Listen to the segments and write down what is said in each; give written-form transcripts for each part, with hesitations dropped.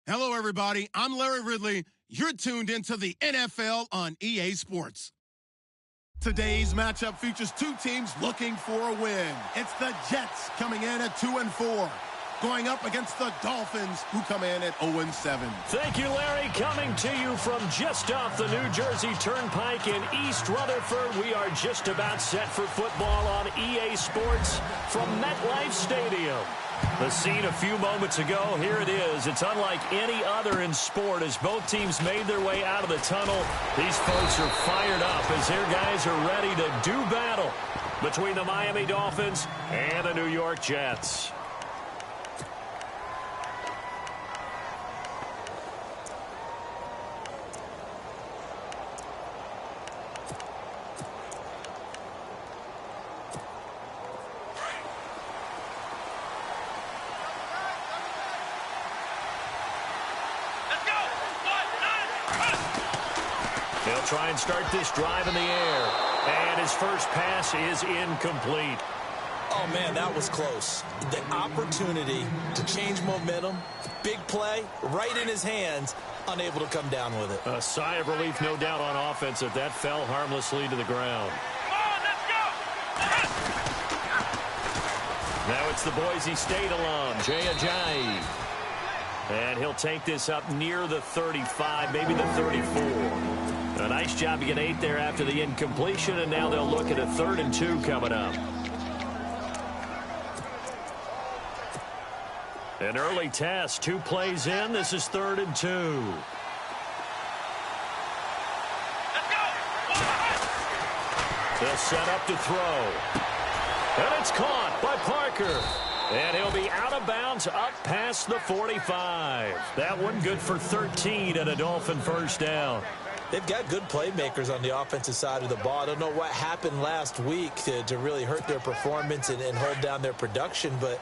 Hello, everybody. I'm Larry Ridley. You're tuned into the NFL on EA Sports. Today's matchup features two teams looking for a win. It's the Jets coming in at 2-4, going up against the Dolphins, who come in at 0-7. Thank you, Larry. Coming to you from just off the New Jersey Turnpike in East Rutherford, we are just about set for football on EA Sports from MetLife Stadium. The scene a few moments ago, here it is. It's unlike any other in sport as both teams made their way out of the tunnel. These folks are fired up as their guys are ready to do battle between the Miami Dolphins and the New York Jets. They'll try and start this drive in the air. And his first pass is incomplete. Oh, man, that was close. The opportunity to change momentum, big play, right in his hands, unable to come down with it. A sigh of relief, no doubt, on offense if that fell harmlessly to the ground. Come on, let's go! Now it's the Boise State alum, Jay Ajayi. And he'll take this up near the 35, maybe the 34. A nice job to get 8 there after the incompletion, and now they'll look at a 3rd and 2 coming up. An early test, 2 plays in. This is 3rd and 2. Let's go! They'll set up to throw. And it's caught by Parker. And he'll be out of bounds up past the 45. That one good for 13 and a Dolphin first down. They've got good playmakers on the offensive side of the ball. I don't know what happened last week to really hurt their performance and hold down their production, but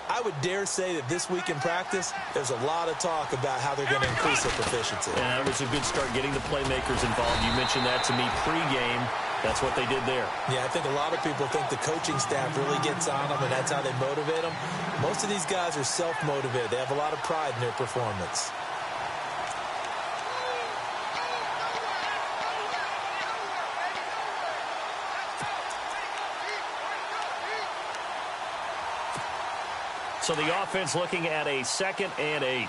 I would dare say that this week in practice, there's a lot of talk about how they're going to increase their proficiency. Yeah, that was a good start getting the playmakers involved. You mentioned that to me pregame. That's what they did there. Yeah, I think a lot of people think the coaching staff really gets on them, and that's how they motivate them. Most of these guys are self-motivated. They have a lot of pride in their performance. So the offense looking at a 2nd and 8.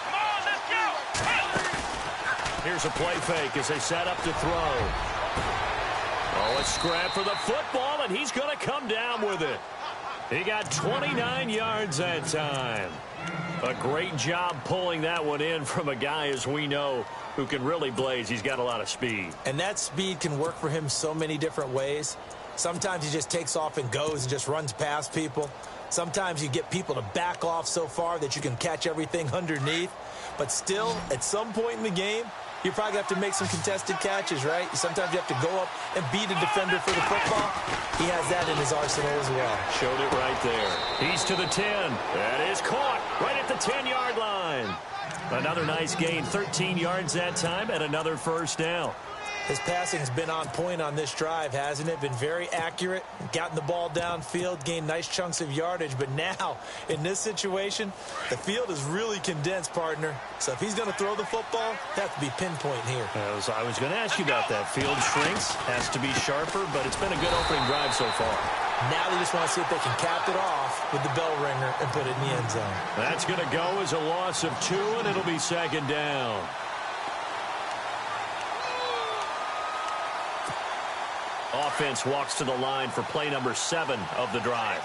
Come on, let's go! Here's a play fake as they set up to throw. Oh, a scrap for the football, and he's going to come down with it. He got 29 yards that time. A great job pulling that one in from a guy, as we know, who can really blaze. He's got a lot of speed. And that speed can work for him so many different ways. Sometimes he just takes off and goes and just runs past people. Sometimes you get people to back off so far that you can catch everything underneath. But still, at some point in the game, you probably have to make some contested catches, right? Sometimes you have to go up and beat a defender for the football. He has that in his arsenal as well. Showed it right there. He's to the 10. That is caught right at the 10-yard line. Another nice gain, 13 yards that time, and another first down. His passing's been on point on this drive, hasn't it? Been very accurate, gotten the ball downfield, gained nice chunks of yardage. But now, in this situation, the field is really condensed, partner. So if he's going to throw the football, that has to be pinpoint here. I was going to ask you about that. Field shrinks, has to be sharper, but it's been a good opening drive so far. Now they just want to see if they can cap it off with the bell ringer and put it in the end zone. That's going to go as a loss of 2, and it'll be 2nd down. Offense walks to the line for play number 7 of the drive.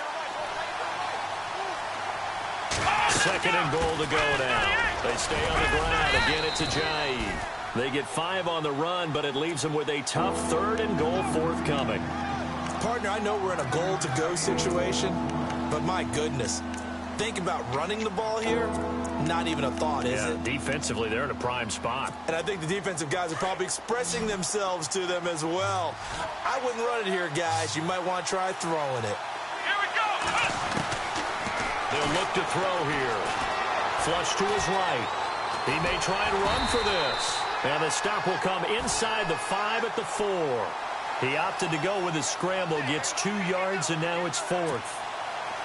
2nd and goal to go now. They stay on the ground. Again, it's Ajayi. They get 5 on the run, but it leaves them with a tough 3rd and goal forthcoming. Partner, I know we're in a goal-to-go situation, but my goodness, think about running the ball here. Not even a thought, is it? Defensively, they're in a prime spot. And I think the defensive guys are probably expressing themselves to them as well. I wouldn't run it here, guys. You might want to try throwing it. Here we go! They'll look to throw here. Flush to his right. He may try and run for this. And the stop will come inside the 5 at the 4. He opted to go with a scramble, gets 2 yards, and now it's 4th.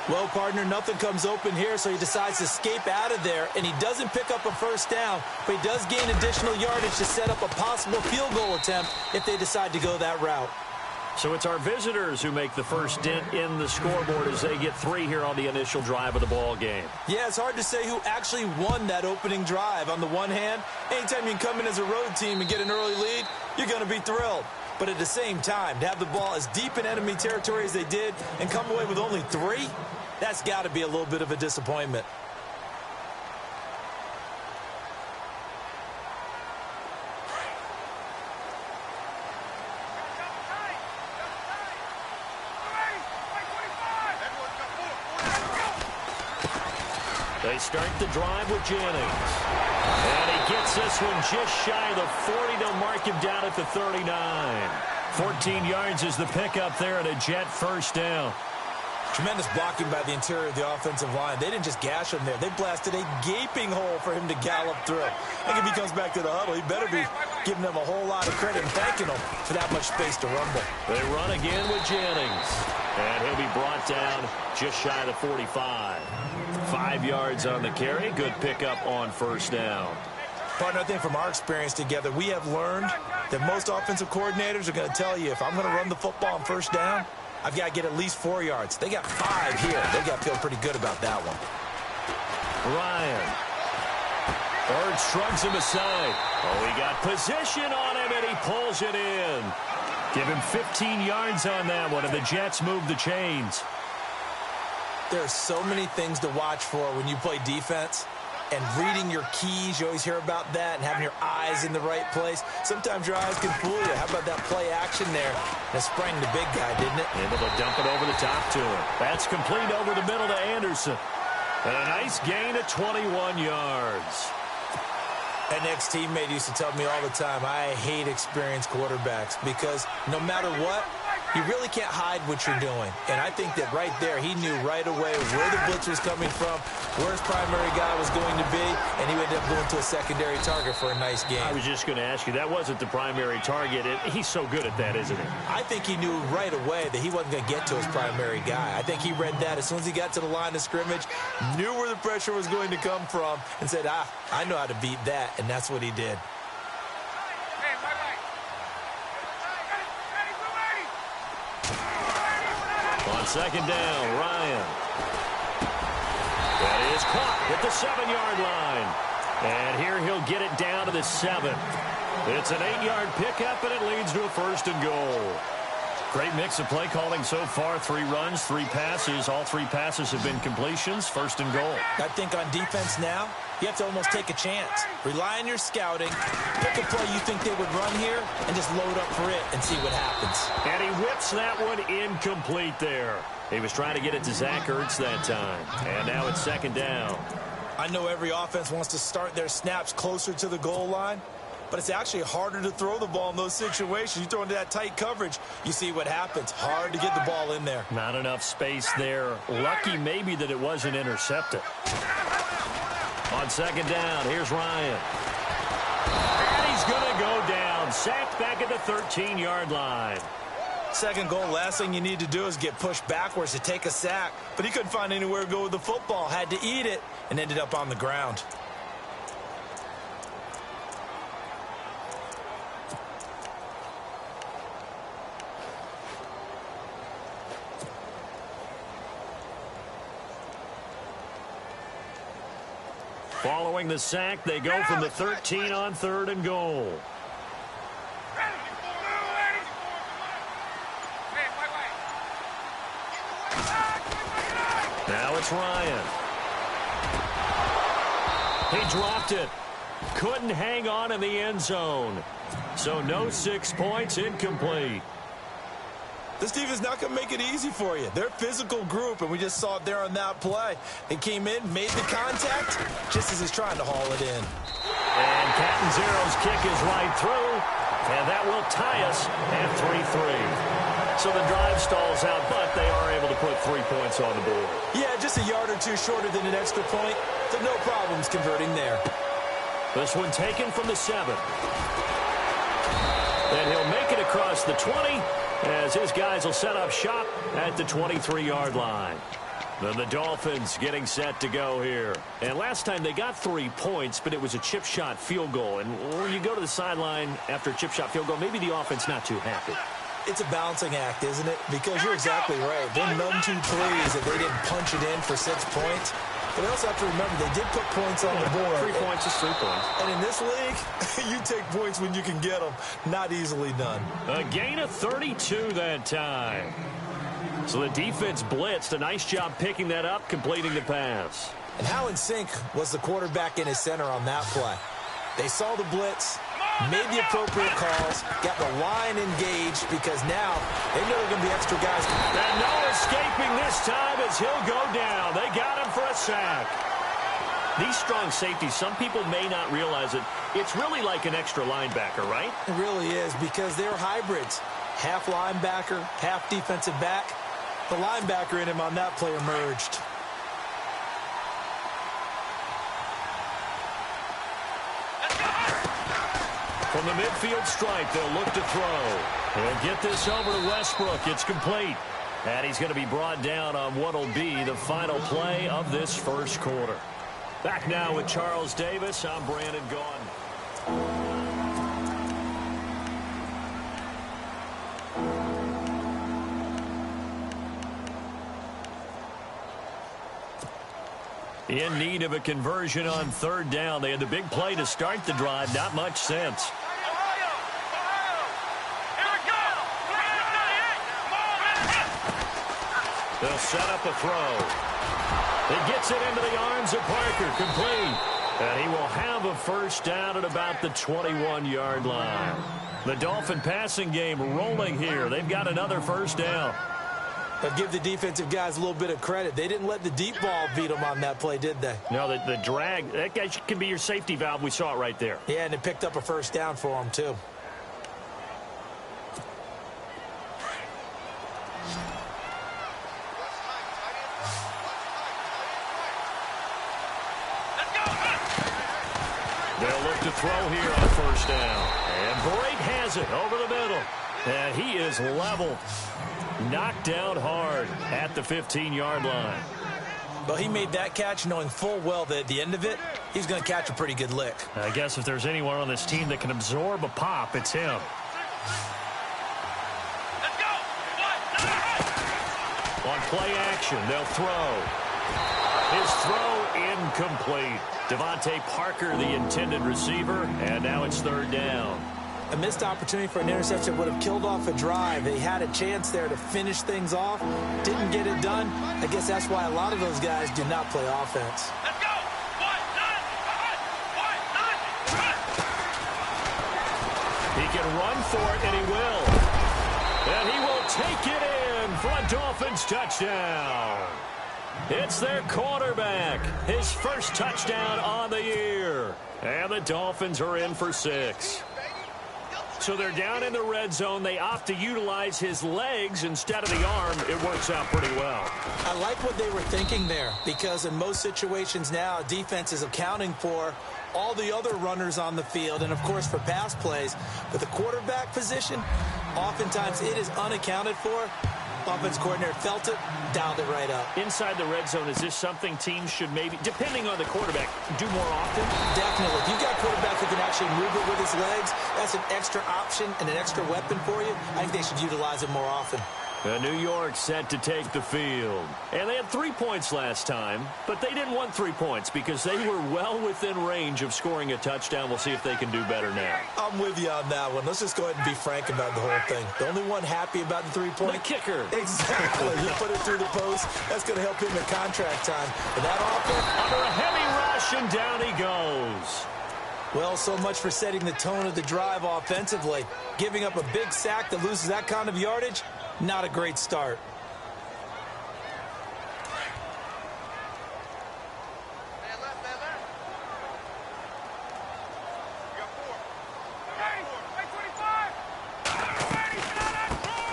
Well, partner, nothing comes open here, so he decides to escape out of there, and he doesn't pick up a first down, but he does gain additional yardage to set up a possible field goal attempt if they decide to go that route. So it's our visitors who make the first dent in the scoreboard as they get 3 here on the initial drive of the ball game. Yeah, it's hard to say who actually won that opening drive. On the one hand, anytime you can come in as a road team and get an early lead, you're going to be thrilled. But at the same time, to have the ball as deep in enemy territory as they did and come away with only 3, that's got to be a little bit of a disappointment. They start the drive with Jennings. And he gets this one just shy of the 40. They'll mark him down at the 39. 14 yards is the pickup there and a Jet first down. Tremendous blocking by the interior of the offensive line. They didn't just gash him there. They blasted a gaping hole for him to gallop through. I think if he comes back to the huddle, he better be giving them a whole lot of credit and thanking them for that much space to rumble. They run again with Jennings. And he'll be brought down just shy of the 45. 5 yards on the carry. Good pickup on first down. Partner, I think from our experience together, we have learned that most offensive coordinators are going to tell you, if I'm going to run the football on first down, I've got to get at least 4 yards. They got 5 here. They got to feel pretty good about that one. Ryan. Bird shrugs him aside. Oh, he got position on him, and he pulls it in. Give him 15 yards on that one, and the Jets move the chains. There are so many things to watch for when you play defense. And reading your keys, you always hear about that, and having your eyes in the right place. Sometimes your eyes can fool you. How about that play action there? That sprang the big guy, didn't it? Able to dump it over the top to him. That's complete over the middle to Anderson. And a nice gain of 21 yards. An ex-teammate used to tell me all the time, I hate experienced quarterbacks because no matter what, you really can't hide what you're doing. And I think that right there, he knew right away where the blitz was coming from, where his primary guy was going to be, and he ended up going to a secondary target for a nice game. I was just going to ask you, that wasn't the primary target. He's so good at that, isn't he? I think he knew right away that he wasn't going to get to his primary guy. I think he read that as soon as he got to the line of scrimmage, knew where the pressure was going to come from, and said, I know how to beat that, and that's what he did. On second down, Ryan. That is caught at the 7-yard line. And here he'll get it down to the 7. It's an 8-yard pickup, and it leads to a first and goal. Great mix of play calling so far. 3 runs, 3 passes. All 3 passes have been completions. First and goal. I think on defense now, you have to almost take a chance. Rely on your scouting. Pick a play you think they would run here and just load up for it and see what happens. And he whips that one incomplete there. He was trying to get it to Zach Ertz that time. And now it's second down. I know every offense wants to start their snaps closer to the goal line, but it's actually harder to throw the ball in those situations. You throw into that tight coverage, you see what happens. Hard to get the ball in there. Not enough space there. Lucky maybe that it wasn't intercepted. On second down, here's Ryan. And he's going to go down. Sacked back at the 13-yard line. Second goal, last thing you need to do is get pushed backwards to take a sack. But he couldn't find anywhere to go with the football. Had to eat it and ended up on the ground. Following the sack, they go from the 13 on third and goal. Now it's Ryan. He dropped it. Couldn't hang on in the end zone. So no 6 points, incomplete. This team is not going to make it easy for you. They're a physical group, and we just saw it there on that play. They came in, made the contact, just as he's trying to haul it in. And Catanzaro's kick is right through, and that will tie us at 3-3. So the drive stalls out, but they are able to put 3 points on the board. Yeah, just a yard or two shorter than an extra point, so no problems converting there. This one taken from the 7. Then he'll make it across the 20, as his guys will set up shop at the 23-yard line. The Dolphins getting set to go here. And last time they got 3 points, but it was a chip shot field goal. And when you go to the sideline after a chip shot field goal, maybe the offense not too happy. It's a balancing act, isn't it? Because you're exactly right. They're none too pleased that they didn't punch it in for 6 points. But they also have to remember they did put points on the board. 3 points is 3 points. And in this league, you take points when you can get them. Not easily done. A gain of 32 that time. So the defense blitzed. A nice job picking that up, completing the pass. And how in sync was the quarterback in his center on that play? They saw the blitz, made the appropriate calls, got the line engaged because now they know they're going to be extra guys. And no escaping this time as he'll go down. They got him for a sack. These strong safeties, some people may not realize it. It's really like an extra linebacker, right? It really is because they're hybrids. Half linebacker, half defensive back. The linebacker in him on that play emerged. From the midfield stripe, they'll look to throw. They'll get this over to Westbrook. It's complete. And he's going to be brought down on what will be the final play of this first quarter. Back now with Charles Davis. I'm Brandon Gaughan. In need of a conversion on third down. They had the big play to start the drive. Not much sense. They'll set up a throw. He gets it into the arms of Parker. Complete. And he will have a first down at about the 21-yard line. The Dolphin passing game rolling here. They've got another first down. But give the defensive guys a little bit of credit. They didn't let the deep ball beat them on that play, did they? No, the drag, that guy can be your safety valve. We saw it right there. Yeah, and it picked up a first down for them, too. They'll look to throw here on first down. And Brake has it over the middle. And he is level. Knocked down hard at the 15-yard line. Well, he made that catch knowing full well that at the end of it, he's going to catch a pretty good lick. I guess if there's anyone on this team that can absorb a pop, it's him. Let's go. On play action, they'll throw. His throw incomplete. Devontae Parker, the intended receiver, and now it's third down. A missed opportunity for an interception would have killed off a drive. They had a chance there to finish things off. Didn't get it done. I guess that's why a lot of those guys do not play offense. Let's go. He can run for it, and he will. And he will take it in for a Dolphins touchdown. It's their quarterback. His first touchdown on the year. And the Dolphins are in for 6. So they're down in the red zone. They opt to utilize his legs instead of the arm. It works out pretty well. I like what they were thinking there because in most situations now, defense is accounting for all the other runners on the field and, of course, for pass plays. But the quarterback position, oftentimes it is unaccounted for. Offense coordinator felt it, dialed it right up. Inside the red zone, is this something teams should maybe, depending on the quarterback, do more often? Definitely. If you've got a quarterback who can actually move it with his legs, that's an extra option and an extra weapon for you. I think they should utilize it more often. New York set to take the field. And they had 3 points last time, but they didn't want 3 points because they were well within range of scoring a touchdown. We'll see if they can do better now. I'm with you on that one. Let's just go ahead and be frank about the whole thing. The only one happy about the 3-point? The kicker. Exactly. You put it through the post. That's going to help him at contract time. But that offense, under a heavy rush, and down he goes. Well, so much for setting the tone of the drive offensively. Giving up a big sack that loses that kind of yardage, not a great start.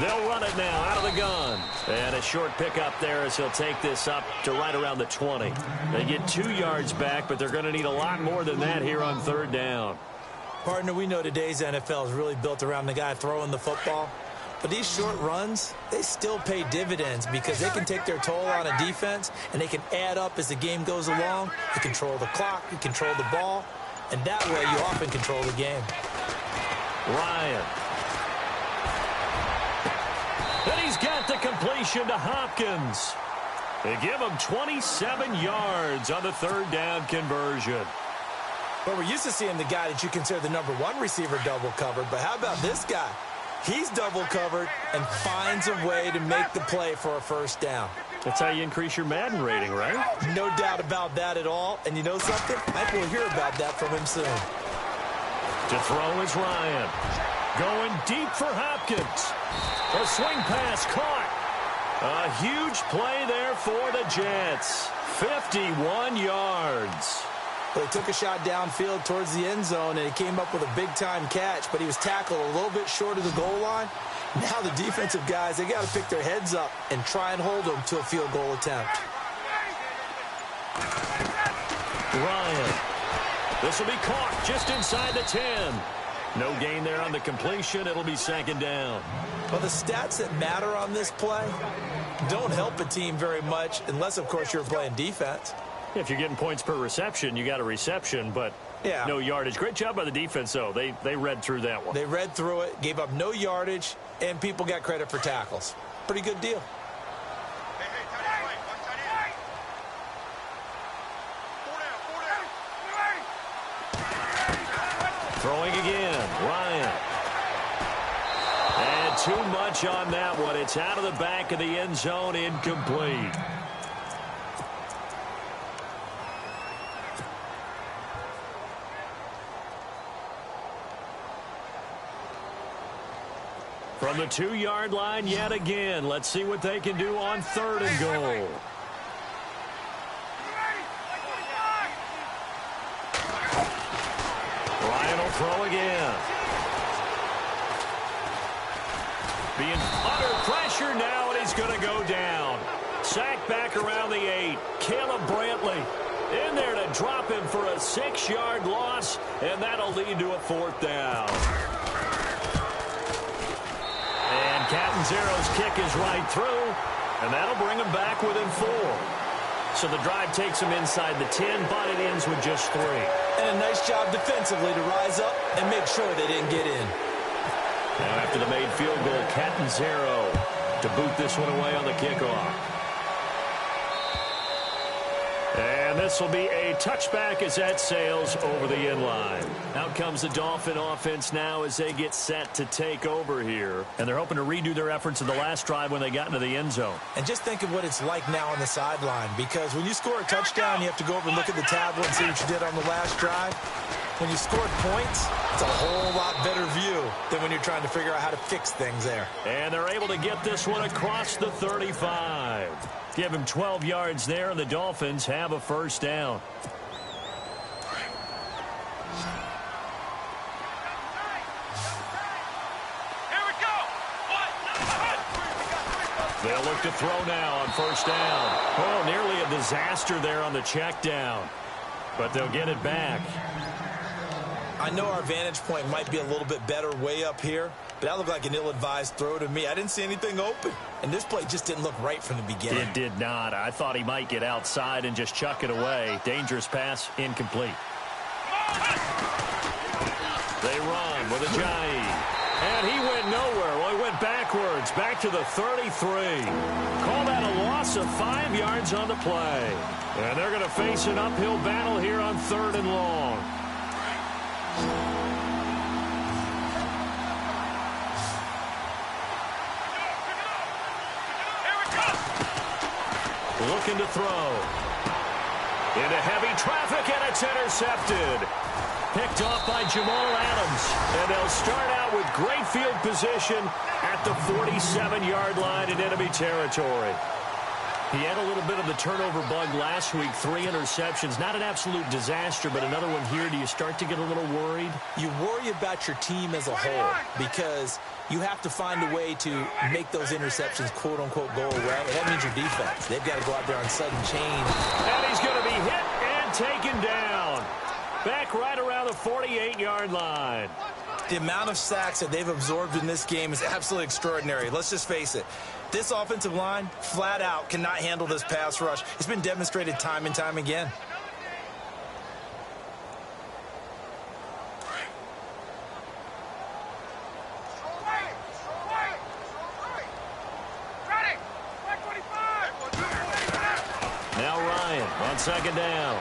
They'll run it now out of the gun. And a short pickup there as he'll take this up to right around the 20. They get 2 yards back, but they're going to need a lot more than that here on third down. Partner, we know today's NFL is really built around the guy throwing the football. But these short runs, they still pay dividends because they can take their toll on a defense, and they can add up as the game goes along. You control the clock, you control the ball, and that way you often control the game. Ryan. And he's got the completion to Hopkins. They give him 27 yards on the third down conversion. Well, we're used to seeing the guy that you consider the number one receiver double covered, but how about this guy? He's double covered and finds a way to make the play for a first down. That's how you increase your Madden rating, right? No doubt about that at all. And you know something? I think we'll hear about that from him soon. To throw is Ryan. Going deep for Hopkins. A swing pass caught. A huge play there for the Jets. 51 yards. Well, he took a shot downfield towards the end zone, and he came up with a big-time catch, but he was tackled a little bit short of the goal line. Now the defensive guys, they got to pick their heads up and try and hold them to a field goal attempt. Ryan. This will be caught just inside the 10. No gain there on the completion. It'll be second down. Well, the stats that matter on this play don't help a team very much unless, of course, you're playing defense. If you're getting points per reception, you got a reception, but no yardage. Great job by the defense, though. They read through that one. They read through it, gave up no yardage, and people got credit for tackles. Pretty good deal. Throwing again, Ryan. And too much on that one. It's out of the back of the end zone, incomplete. From the 2-yard line yet again. Let's see what they can do on third and goal. Ryan will throw again. Being under pressure now, and he's going to go down. Sacked back around the 8. Caleb Brantley in there to drop him for a 6-yard loss, and that'll lead to a fourth down. And Catanzaro's kick is right through, and that'll bring him back within 4. So the drive takes him inside the 10, but it ends with just 3. And a nice job defensively to rise up and make sure they didn't get in. Now after the made field goal, Catanzaro to boot this one away on the kickoff. And this will be a touchback as that sails over the end line. Out comes the Dolphin offense now as they get set to take over here. And they're hoping to redo their efforts in the last drive when they got into the end zone. And just think of what it's like now on the sideline, because when you score a touchdown, you have to go over and look at the tablet and see what you did on the last drive. When you scored points, it's a whole lot better view than when you're trying to figure out how to fix things there. And they're able to get this one across the 35. Give him 12 yards there, and the Dolphins have a first down. Here we go. They'll look to throw now on first down. Oh, nearly a disaster there on the check down. But they'll get it back. I know our vantage point might be a little bit better way up here, but that looked like an ill-advised throw to me. I didn't see anything open, and this play just didn't look right from the beginning. It did not. I thought he might get outside and just chuck it away. Dangerous pass, incomplete. They run with Ajayi. And he went nowhere. Well, he went backwards, back to the 33. Call that a loss of 5 yards on the play. And they're going to face an uphill battle here on third and long. Looking to throw. Into heavy traffic, and it's intercepted. Picked off by Jamal Adams. And they'll start out with great field position at the 47-yard line in enemy territory. He had a little bit of the turnover bug last week, 3 interceptions. Not an absolute disaster, but another one here. Do you start to get a little worried? You worry about your team as a whole because you have to find a way to make those interceptions, quote-unquote, go away. And that means your defense. They've got to go out there on sudden change. And he's going to be hit and taken down. Back right around the 48-yard line. The amount of sacks that they've absorbed in this game is absolutely extraordinary. Let's just face it. This offensive line, flat out, cannot handle this pass rush. It's been demonstrated time and time again. Now Ryan on second down.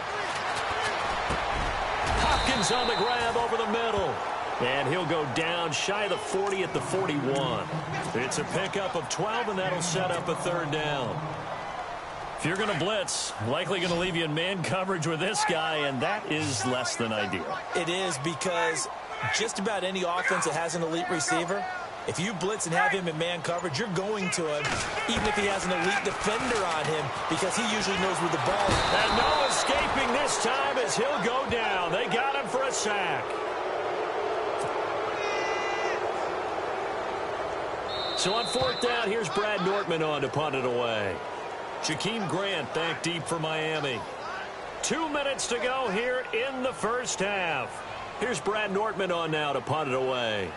Hopkins on the grab over the middle. And he'll go down shy of the 40 at the 41. It's a pickup of 12, and that'll set up a third down. If you're going to blitz, likely going to leave you in man coverage with this guy, and that is less than ideal. It is, because just about any offense that has an elite receiver, if you blitz and have him in man coverage, you're going to him, even if he has an elite defender on him, because he usually knows where the ball is. And no escaping this time as he'll go down. They got him for a sack. So on fourth down, here's Brad Nortman on to punt it away. Jakeem Grant back deep for Miami. 2 minutes to go here in the first half. Here's Brad Nortman on now to punt it away.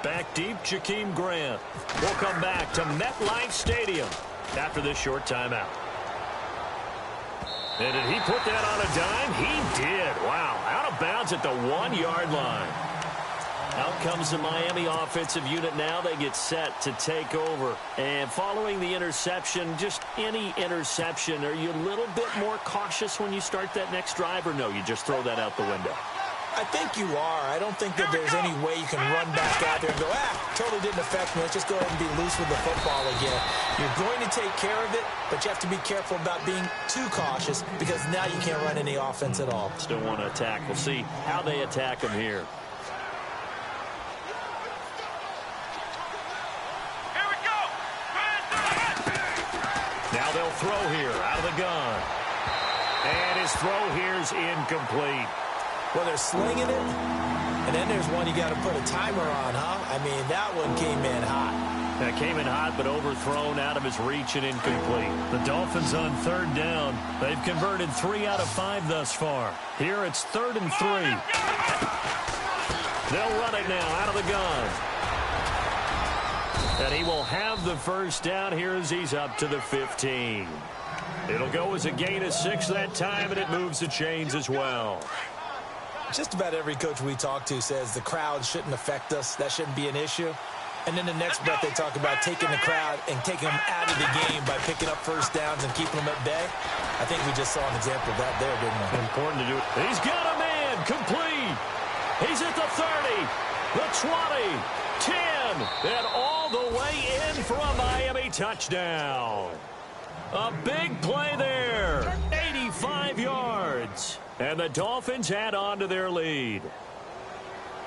Back deep, Jakeem Grant. We'll come back to MetLife Stadium after this short timeout. And did he put that on a dime? He did. Wow. Out of bounds at the 1-yard line. Out comes the Miami offensive unit now. They get set to take over. And following the interception, just any interception, are you a little bit more cautious when you start that next drive, or no, you just throw that out the window? I think you are. I don't think that there's any way you can run back out there and go, totally didn't affect me. Let's just go ahead and be loose with the football again. You're going to take care of it, but you have to be careful about being too cautious, because now you can't run any offense at all. Still want to attack. We'll see how they attack him here. Now they'll throw here out of the gun. And his throw here's incomplete. Well, they're slinging it, and then there's one you got to put a timer on, huh? I mean, that one came in hot. That came in hot, but overthrown, out of his reach, and incomplete. The Dolphins on third down. They've converted 3 out of 5 thus far. Here it's 3rd and 3. They'll run it now out of the gun. And he will have the first down here as he's up to the 15. It'll go as a gain of 6 that time, and it moves the chains as well. Just about every coach we talk to says the crowd shouldn't affect us. That shouldn't be an issue. And then the next breath they talk about taking the crowd and taking them out of the game by picking up first downs and keeping them at bay. I think we just saw an example of that there, didn't we? Important to do it. He's got a man complete. He's at the 30, the 20, 10, and all the way in for a Miami touchdown. A big play there. 85 yards. And the Dolphins add on to their lead.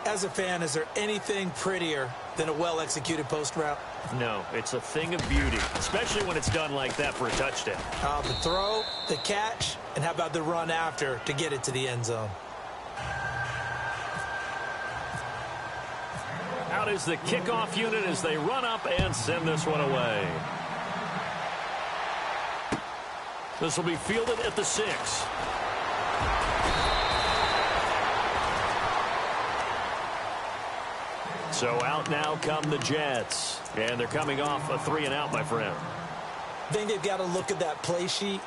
As a fan, is there anything prettier than a well-executed post route? No, it's a thing of beauty, especially when it's done like that for a touchdown. The throw, the catch, and how about the run after to get it to the end zone? Out is the kickoff unit as they run up and send this one away. This will be fielded at the 6. So out now come the Jets. And they're coming off a 3-and-out, my friend. I think they've got to look at that play sheet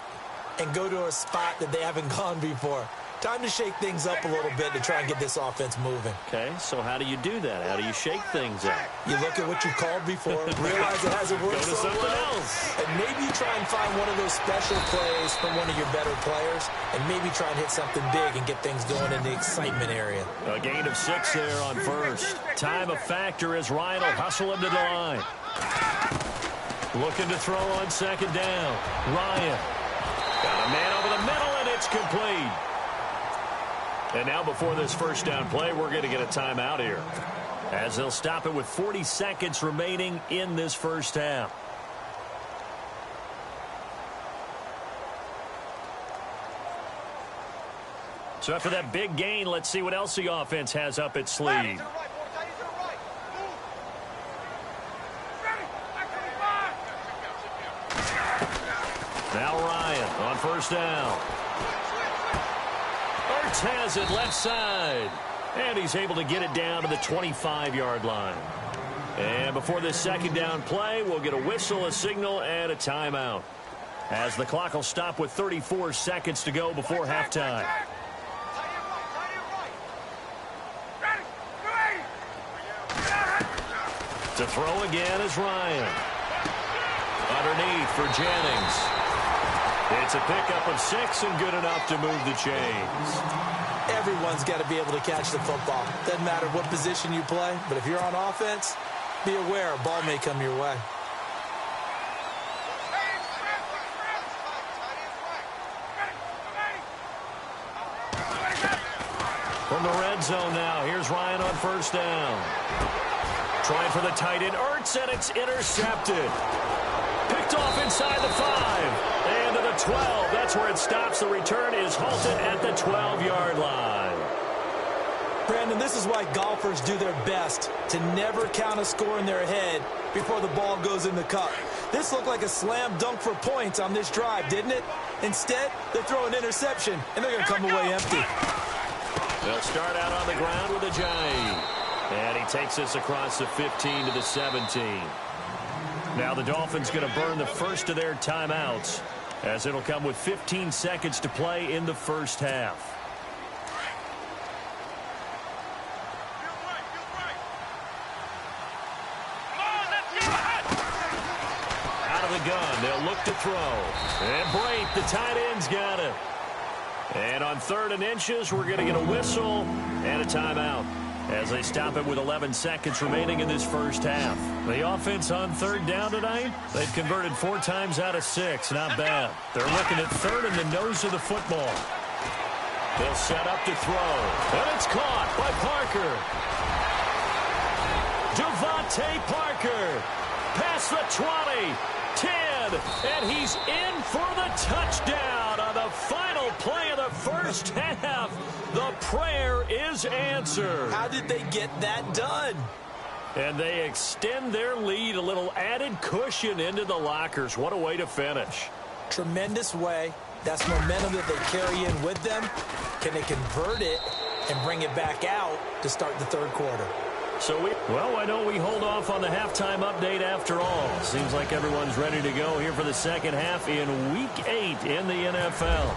and go to a spot that they haven't gone before. Time to shake things up a little bit to try and get this offense moving. Okay, so how do you do that? How do you shake things up? You look at what you called before, realize it hasn't worked so well, and maybe you try and find one of those special plays from one of your better players, and maybe try and hit something big and get things going in the excitement area. A gain of 6 there on first. Time a factor as Ryan will hustle him to the line. Looking to throw on second down. Ryan. Got a man over the middle, and it's complete. And now before this first down play, we're going to get a timeout here, as they'll stop it with 40 seconds remaining in this first half. So after that big gain, let's see what else the offense has up its sleeve. Now Ryan on first down. Has it left side. And he's able to get it down to the 25-yard line. And before this second down play, we'll get a whistle, a signal, and a timeout, as the clock will stop with 34 seconds to go before halftime. To throw again is Ryan. Underneath for Jennings. It's a pickup of 6 and good enough to move the chains. Everyone's got to be able to catch the football. Doesn't matter what position you play, but if you're on offense, be aware a ball may come your way. From the red zone now, here's Ryan on first down. Trying for the tight end, Ertz, and it's intercepted. Picked off inside the 5. And to the 12. That's where it stops. The return is halted at the 12-yard line. Brandon, this is why golfers do their best to never count a score in their head before the ball goes in the cup. This looked like a slam dunk for points on this drive, didn't it? Instead, they throw an interception, and they're going to come away empty. They'll start out on the ground with a giant. And he takes us across the 15 to the 17. Now the Dolphins going to burn the first of their timeouts, as it'll come with 15 seconds to play in the first half. Out of the gun, they'll look to throw. And Brate, the tight end's got it. And on 3rd and inches, we're going to get a whistle and a timeout, as they stop it with 11 seconds remaining in this first half. The offense on 3rd down tonight, they've converted 4 times out of 6. Not bad. They're looking at 3rd in the nose of the football. They'll set up to throw. And it's caught by Parker. Devontae Parker. Past the 20. 10. And he's in for the touchdown on the final play of the first half. The prayer is answered. How did they get that done? And they extend their lead, a little added cushion into the lockers. What a way to finish. Tremendous way. That's momentum that they carry in with them. Can they convert it and bring it back out to start the 3rd quarter? So, why don't we hold off on the halftime update after all? Seems like everyone's ready to go here for the second half in Week 8 in the NFL.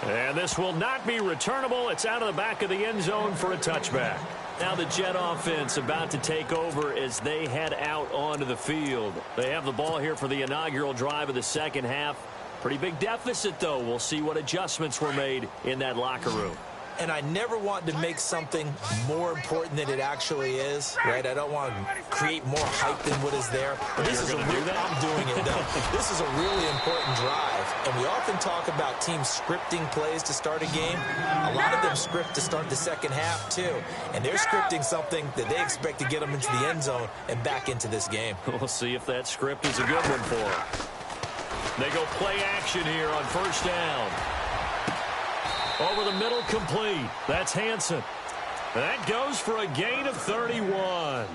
And this will not be returnable. It's out of the back of the end zone for a touchback. Now the Jet offense about to take over as they head out onto the field. They have the ball here for the inaugural drive of the second half. Pretty big deficit, though. We'll see what adjustments were made in that locker room. And I never want to make something more important than it actually is, right? I don't want to create more hype than what is there. But this is I'm doing it, though. This is a really important drive. And we often talk about teams scripting plays to start a game. A lot of them script to start the second half, too. And they're scripting something that they expect to get them into the end zone and back into this game. We'll see if that script is a good one for them. They go play action here on first down. Over the middle, complete. That's Hansen. That goes for a gain of 31.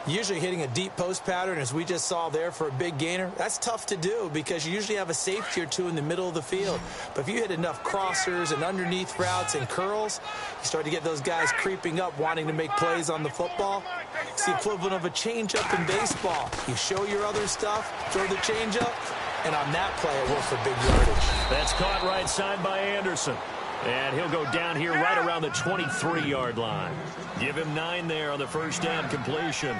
Usually hitting a deep post pattern, as we just saw there, for a big gainer, that's tough to do because you usually have a safety or two in the middle of the field. But if you hit enough crossers and underneath routes and curls, you start to get those guys creeping up, wanting to make plays on the football. It's the equivalent of a changeup in baseball. You show your other stuff, throw the changeup, and on that play, it worked for big yardage. That's caught right side by Anderson. And he'll go down here right around the 23-yard line. Give him 9 there on the first down completion.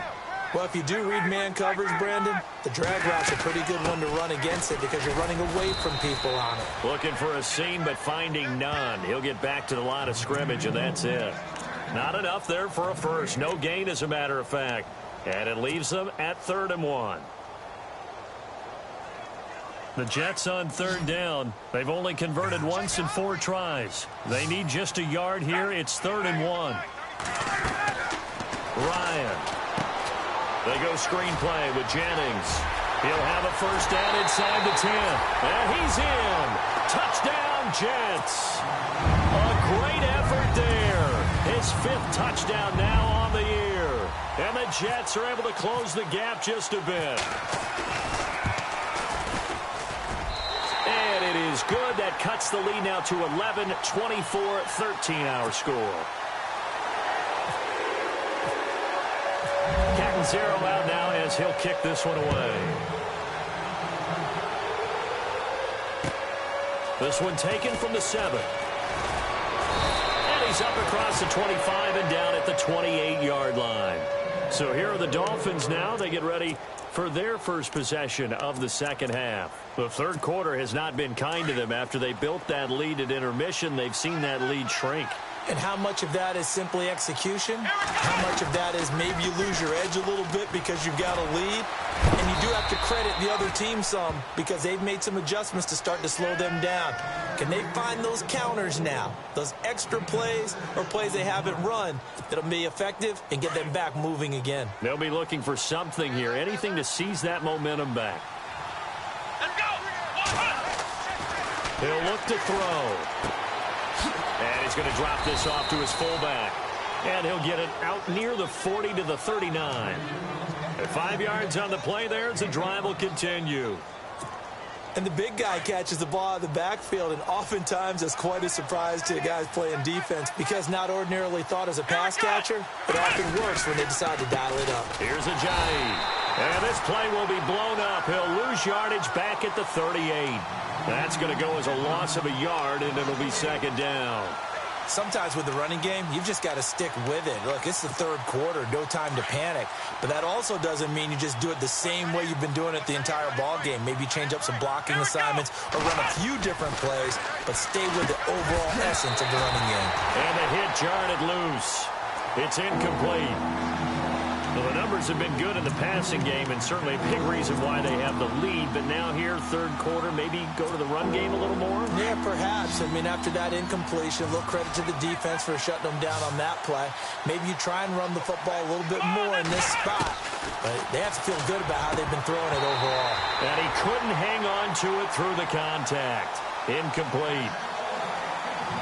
Well, if you do read man coverage, Brandon, the drag route's a pretty good one to run against it because you're running away from people on it. Looking for a seam, but finding none. He'll get back to the line of scrimmage, and that's it. Not enough there for a first. No gain, as a matter of fact. And it leaves them at 3rd and 1. The Jets on 3rd down. They've only converted once in 4 tries. They need just a yard here. It's 3rd and 1. Ryan. They go screenplay with Jennings. He'll have a first down inside the 10. And he's in. Touchdown, Jets. A great effort there. His 5th touchdown now on the year. And the Jets are able to close the gap just a bit. is good. That cuts the lead now to 11, 24-13 our score. Catanzaro out now as he'll kick this one away. This one taken from the 7. And he's up across the 25 and down at the 28-yard line. So here are the Dolphins now. They get ready for their first possession of the second half. The third quarter has not been kind to them. After they built that lead at intermission, they've seen that lead shrink. And how much of that is simply execution? How much of that is maybe you lose your edge a little bit because you've got a lead? And you do have to credit the other team some because they've made some adjustments to start to slow them down. Can they find those counters now? Those extra plays or plays they haven't run that'll be effective and get them back moving again? They'll be looking for something here, anything to seize that momentum back. Let's go. He'll look to throw. And he's going to drop this off to his fullback. And he'll get it out near the 40 to the 39. At 5 yards on the play there as the drive will continue. And the big guy catches the ball out of the backfield, and oftentimes it's quite a surprise to guys playing defense because not ordinarily thought as a pass catcher, it often works when they decide to dial it up. Here's Ajayi. And this play will be blown up. He'll lose yardage back at the 38. That's going to go as a loss of a yard, and it'll be second down. Sometimes with the running game, you've just got to stick with it. Look, it's the third quarter, no time to panic. But that also doesn't mean you just do it the same way you've been doing it the entire ball game. Maybe change up some blocking assignments or run a few different plays, but stay with the overall essence of the running game. And the hit jarred it loose. It's incomplete. Well, the numbers have been good in the passing game, and certainly a big reason why they have the lead. But now here, third quarter, maybe go to the run game a little more? Yeah, perhaps. I mean, after that incompletion, a little credit to the defense for shutting them down on that play. Maybe you try and run the football a little bit more in this spot. But they have to feel good about how they've been throwing it overall. And he couldn't hang on to it through the contact. Incomplete.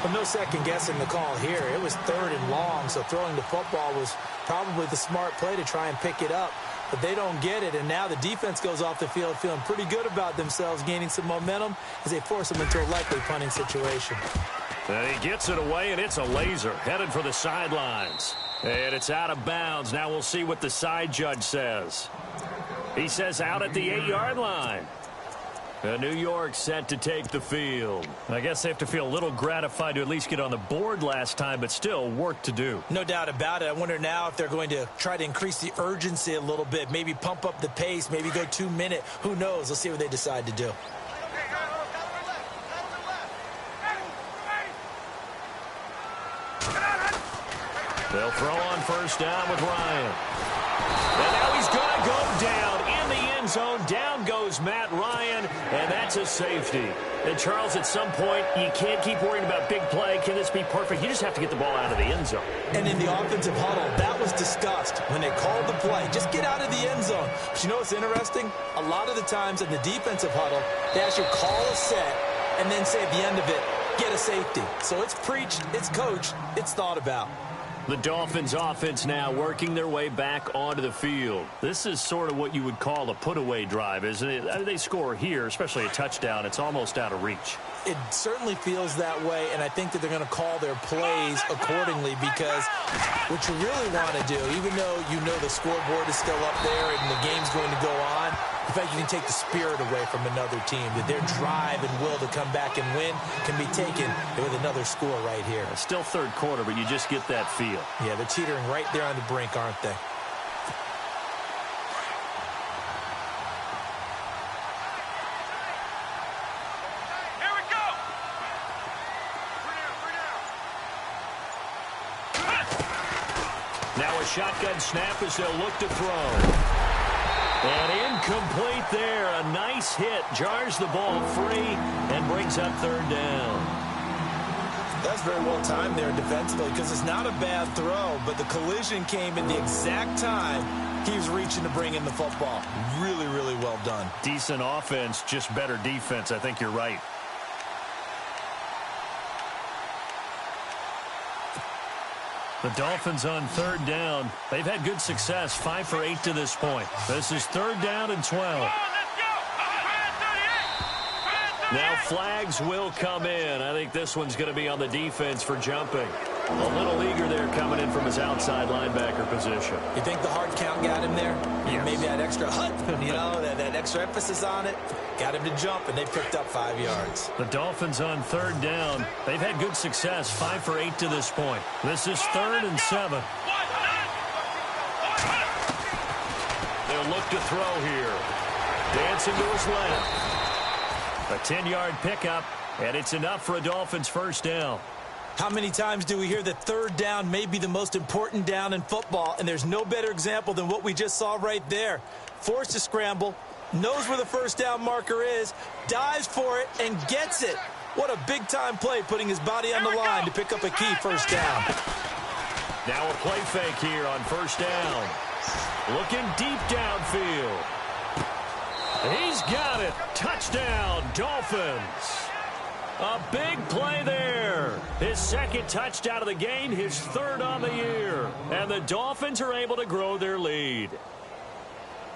But no second guessing the call here. It was third and long, so throwing the football was probably the smart play to try and pick it up. But they don't get it, and now the defense goes off the field feeling pretty good about themselves, gaining some momentum as they force them into a likely punting situation. And he gets it away, and it's a laser headed for the sidelines. And it's out of bounds. Now we'll see what the side judge says. He says out at the 8-yard line. New York set to take the field. I guess they have to feel a little gratified to at least get on the board last time, but still work to do. No doubt about it. I wonder now if they're going to try to increase the urgency a little bit, maybe pump up the pace, maybe go 2-minute. Who knows? Let's see what they decide to do. They'll throw on first down with Ryan. And now he's going to go down in the end zone. Down goes Matt Ryan, and that's a safety. And, Charles, at some point, you can't keep worrying about big play. Can this be perfect? You just have to get the ball out of the end zone. And in the offensive huddle, that was discussed when they called the play. Just get out of the end zone. But you know what's interesting? A lot of the times in the defensive huddle, they actually call a set and then say at the end of it, get a safety. So it's preached, it's coached, it's thought about. The Dolphins offense now working their way back onto the field. This is sort of what you would call a put-away drive, isn't it? They score here, especially a touchdown. It's almost out of reach. It certainly feels that way, and I think that they're going to call their plays accordingly because what you really want to do, even though you know the scoreboard is still up there and the game's going to go on, in fact, you can take the spirit away from another team, that their drive and will to come back and win can be taken with another score right here. Still third quarter, but you just get that feel. Yeah, they're teetering right there on the brink, aren't they? Here we go. Now a shotgun snap as they'll look to throw. And incomplete there. A nice hit. Jars the ball free and brings up third down. That's very well timed there defensively because it's not a bad throw, but the collision came at the exact time he was reaching to bring in the football. Really, really well done. Decent offense, just better defense. I think you're right. The Dolphins on third down. They've had good success, 5 for 8 to this point. This is third down and 12. Let's go. Now flags will come in. I think this one's going to be on the defense for jumping. A little eager there coming in from his outside linebacker position. You think the hard count got him there? Yes. Maybe that extra that extra emphasis on it got him to jump, and they picked up 5 yards. The Dolphins on third down. They've had good success, 5 for 8 to this point. This is 3rd and 7. They'll look to throw here. Dancing to his left. A 10-yard pickup, and it's enough for a Dolphins first down. How many times do we hear that third down may be the most important down in football, and there's no better example than what we just saw right there. Forced to scramble, knows where the first down marker is, dives for it, and gets it. What a big-time play, putting his body on the line to pick up a key first down. Now a play fake here on first down. Looking deep downfield. He's got it. Touchdown, Dolphins. A big play there. His second touchdown of the game, his 3rd on the year. And the Dolphins are able to grow their lead.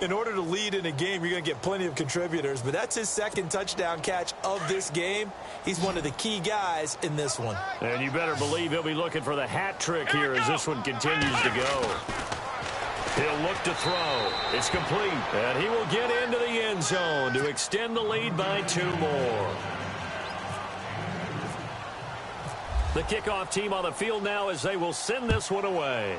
In order to lead in a game, you're going to get plenty of contributors, but that's his 2nd touchdown catch of this game. He's one of the key guys in this one. And you better believe he'll be looking for the hat trick here as this one continues to go. He'll look to throw. It's complete. And he will get into the end zone to extend the lead by 2 more. The kickoff team on the field now as they will send this one away.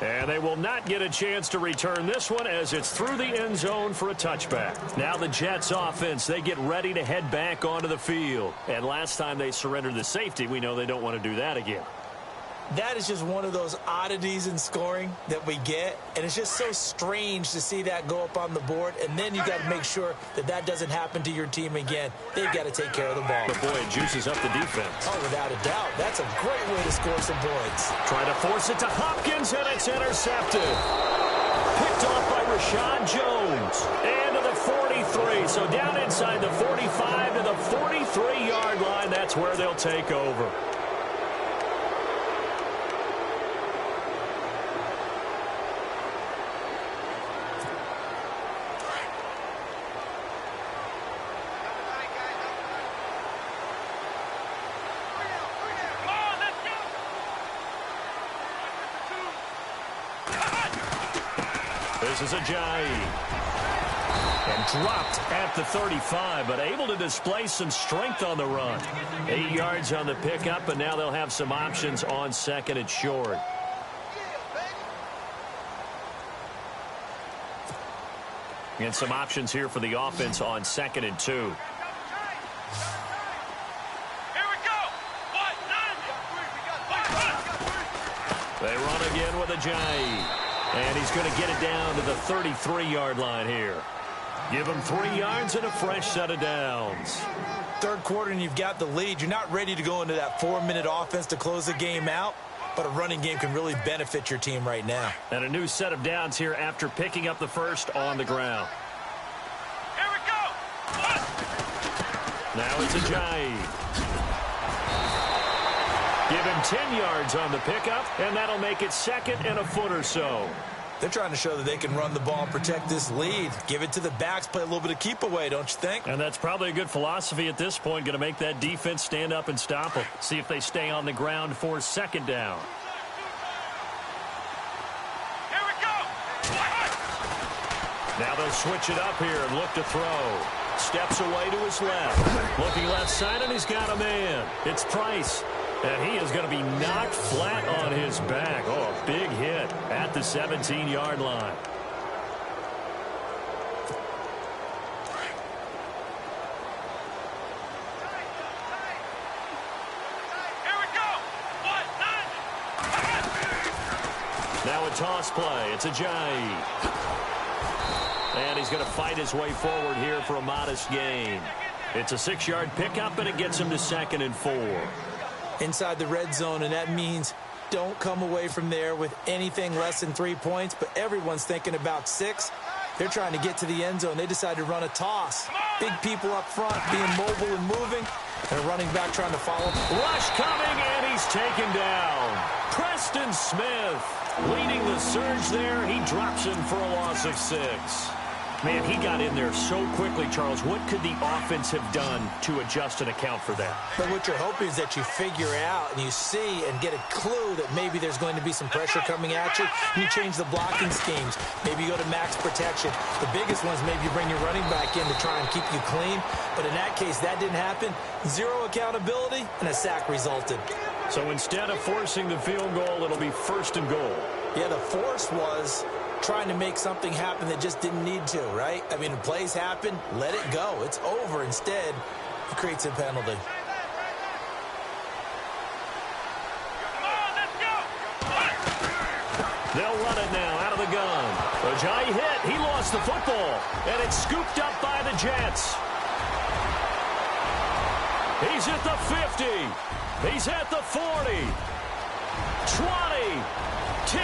And they will not get a chance to return this one as it's through the end zone for a touchback. Now the Jets offense, they get ready to head back onto the field. And last time they surrendered the safety, we know they don't want to do that again. That is just one of those oddities in scoring that we get, and it's just so strange to see that go up on the board, and then you got to make sure that that doesn't happen to your team again. They've got to take care of the ball. But boy, it juices up the defense. Oh, without a doubt. That's a great way to score some points. Trying to force it to Hopkins, and it's intercepted. Picked off by Rashad Jones. And to the 43, so down inside the 45 to the 43-yard line. That's where they'll take over. This is Ajayi. And dropped at the 35, but able to display some strength on the run. 8 yards on the pickup, and now they'll have some options on 2nd and short. And some options here for the offense on 2nd and 2. Here we go. They run again with Ajayi. And he's going to get it down to the 33-yard line here. Give him 3 yards and a fresh set of downs. Third quarter and you've got the lead. You're not ready to go into that 4-minute offense to close the game out, but a running game can really benefit your team right now. And a new set of downs here after picking up the first on the ground. Here we go. Now it's Ajayi. Give him 10 yards on the pickup, and that'll make it 2nd and a foot or so. They're trying to show that they can run the ball and protect this lead. Give it to the backs, play a little bit of keep away, don't you think? And that's probably a good philosophy at this point, going to make that defense stand up and stop them. See if they stay on the ground for 2nd down. Here we go. Now they'll switch it up here and look to throw. Steps away to his left. Looking left side, and he's got a man. It's Price. And he is going to be knocked flat on his back. Oh, a big hit at the 17-yard line. Here we go. Now a toss play. It's Ajayi. And he's going to fight his way forward here for a modest gain. It's a 6-yard pickup, and it gets him to 2nd and 4. Inside the red zone, and that means don't come away from there with anything less than 3 points, but everyone's thinking about 6. They're trying to get to the end zone. They decide to run a toss. Big people up front being mobile and moving, and a running back trying to follow. Rush coming, and he's taken down. Preston Smith leading the surge there. He drops him for a loss of 6. Man, he got in there so quickly, Charles. What could the offense have done to adjust and account for that? But what you're hoping is that you figure out and you see and get a clue that maybe there's going to be some pressure coming at you, and you change the blocking schemes. Maybe you go to max protection. The biggest one is maybe you bring your running back in to try and keep you clean. But in that case, that didn't happen. Zero accountability, and a sack resulted. So instead of forcing the field goal, it'll be 1st and goal. Yeah, the force was trying to make something happen that just didn't need to, right? I mean, plays happen, let it go. It's over. Instead, it creates a penalty. Come on, let's go. They'll run it now out of the gun. Ajayi hit. He lost the football, and it's scooped up by the Jets. He's at the 50. He's at the 40. 20. 10.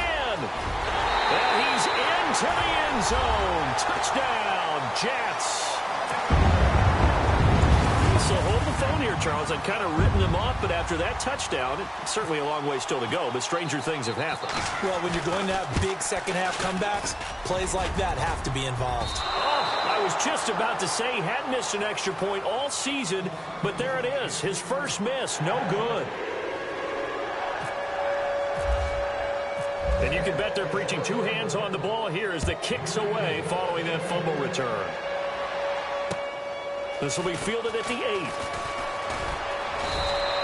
And he's into the end zone. Touchdown, Jets. So hold the phone here, Charles. I'd kind of written them off, but after that touchdown, it's certainly a long way still to go, but stranger things have happened. Well, when you're going to have big second-half comebacks, plays like that have to be involved. Oh, I was just about to say he hadn't missed an extra point all season, but there it is. His first miss, no good. And you can bet they're preaching two hands on the ball here as the kick's away following that fumble return. This will be fielded at the 8.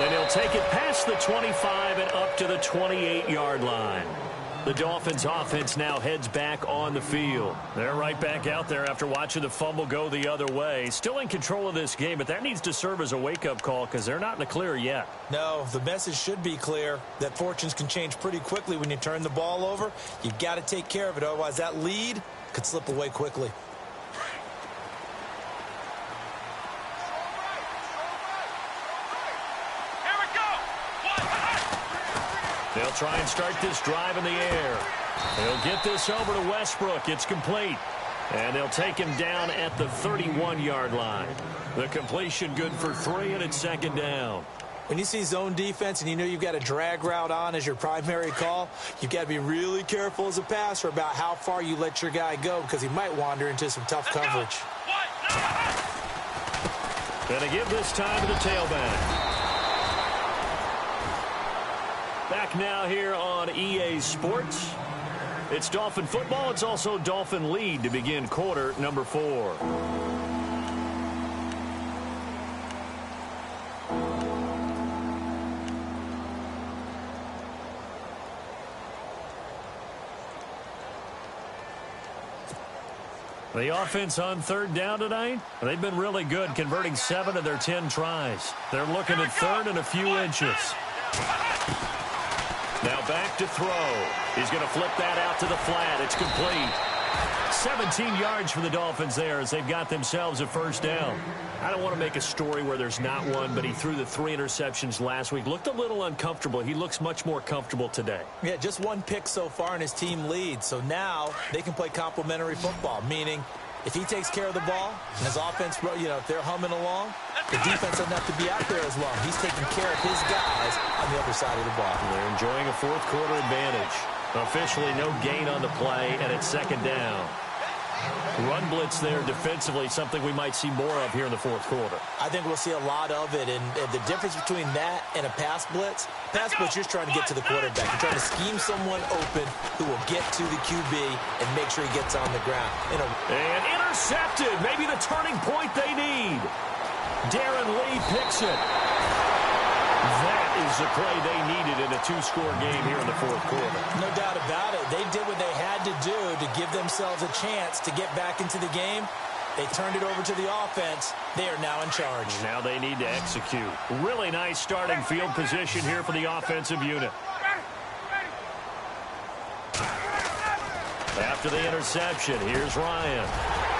And he'll take it past the 25 and up to the 28-yard line. The Dolphins offense now heads back on the field. They're right back out there after watching the fumble go the other way. Still in control of this game, but that needs to serve as a wake-up call because they're not in the clear yet. No, the message should be clear that fortunes can change pretty quickly when you turn the ball over. You've got to take care of it, otherwise that lead could slip away quickly. They'll try and start this drive in the air. They'll get this over to Westbrook. It's complete. And they'll take him down at the 31-yard line. The completion good for 3, and it's 2nd down. When you see zone defense and you know you've got a drag route on as your primary call, you've got to be really careful as a passer about how far you let your guy go because he might wander into some tough coverage. Gonna give this time to the tailback. Back now here on EA Sports. It's Dolphin football. It's also Dolphin lead to begin quarter number 4. The offense on 3rd down tonight, they've been really good, converting 7 of their 10 tries. They're looking at 3rd and a few inches. Now back to throw. He's going to flip that out to the flat. It's complete. 17 yards for the Dolphins there as they've got themselves a 1st down. I don't want to make a story where there's not one, but he threw the 3 interceptions last week. Looked a little uncomfortable. He looks much more comfortable today. Yeah, just 1 pick so far and his team leads. So now they can play complementary football, meaning if he takes care of the ball and his offense, if they're humming along, the defense doesn't have to be out there as well. He's taking care of his guys on the other side of the ball. They're enjoying a 4th quarter advantage. Officially no gain on the play, and it's 2nd down. Run blitz there defensively, something we might see more of here in the 4th quarter. I think we'll see a lot of it, and the difference between that and a pass blitz, you're just trying to get to the quarterback. You're trying to scheme someone open who will get to the QB and make sure he gets on the ground. And intercepted, maybe the turning point they need. Darren Lee picks it. That is the play they needed in a 2-score game here in the 4th quarter. No doubt about it. They did what they had to do to give themselves a chance to get back into the game. They turned it over to the offense. They are now in charge. Now they need to execute. Really nice starting field position here for the offensive unit. After the interception, here's Ryan.